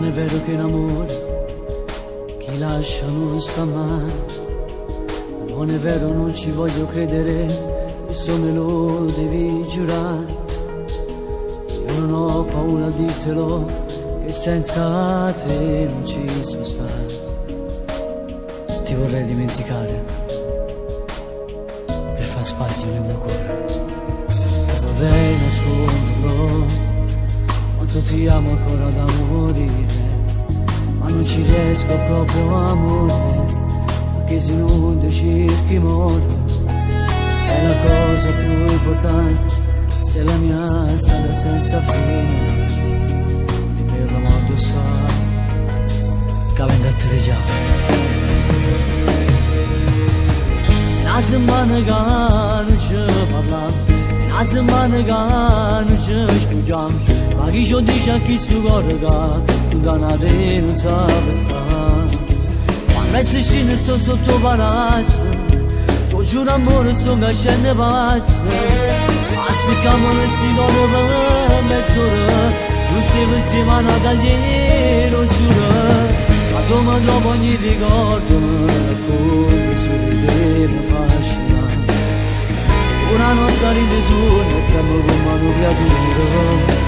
Non è vero che in amore chi lascia non sta male. Non è vero, non ci voglio credere, questo me lo devi giurare. Io non ho paura, ditelo, che senza te non ci so stare. Ti vorrei dimenticare per far spazio nel mio cuore. E vorrei nasconderlo, quanto ti amo ancora da morire. Ma non ci riesco proprio, amore, perché se non ti cerchi modo. Sei la cosa più importante, sei la mia strada senza fine. Di per la moto sa che venga a te già. Una settimana che non ci parliamo, una settimana che non ci studiamo. Ma chi ci dice a chi si corga, tu da una te non sa stare. Quando si scende sto sotto palazzo, tu giuro amore sto cacendo pazzo. Anzi camone si corre per mezz'ora, non si vede insieme a una tagliera, giuro. Ma come dopo ogni ricordo, come su di te mi fa scendere. Una notte ride su, e tremo come una creatura.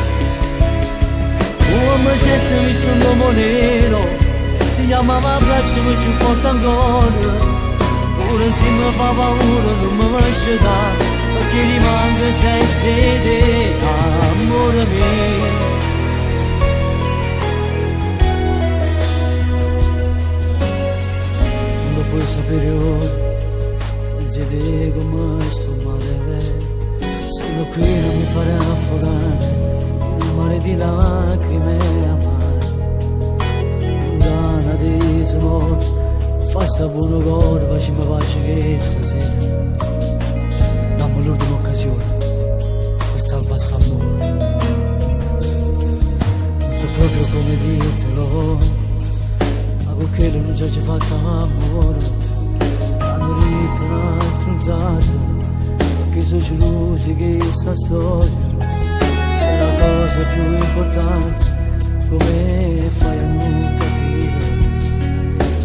Come se si visse un uomo nero, ti chiamava a braccio più forte ancora. Ora se mi fa paura non mi lascia da, perché rimane senza te, amore mio. Non lo puoi sapere ora, senza te come sto male. Sono qui non mi farà affogare, mare di lacrime amare. Dana di amore, fa sta buona cosa, facciamo pace che stasera. Dammi l'ultima occasione per salvare s'amore. Non so proprio come dirtelo, ma con quello non già ci fatto amore. Hanno detto una stronzata, perché sono gelosi che sta storia. La cosa più importante, come fai a non capire?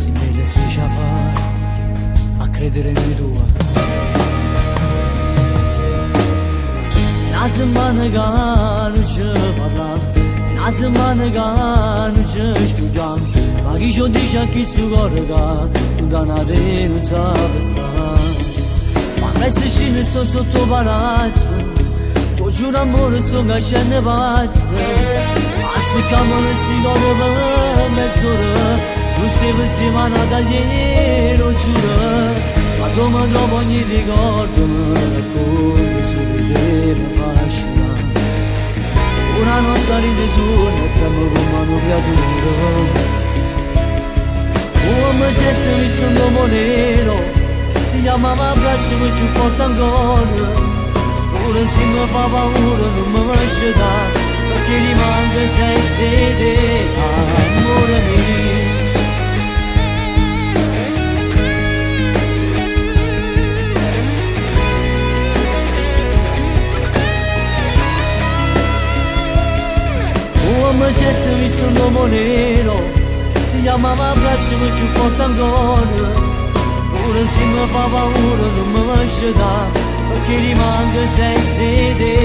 Di meglio si già fa a credere in tua. Una settimana che non ci parliamo, una settimana che non ci studiamo. Ma chi ci dice a chi si corga, tu da una te non sa stare. Quando si scende sto sotto palazzo, giuro amore sto cacendo pazzo. Anzi camone si corre per mezz'ora, non si vede insieme a una tagliera, giuro. Ma come dopo ogni ricordo, come su di te mi fa scendere. Una notte ride su, e tremo come una creatura. Come se si visse un uomo nero, ti chiamava a braccio più forte ancora. Ora se mi fa paura non mi lascia da, perché rimane senza te, amore mio. Come se si visse un uomo nero, ti chiamava a braccio più forte ancora. Ora se mi fa paura non mi lascia da, perché rimane senza te,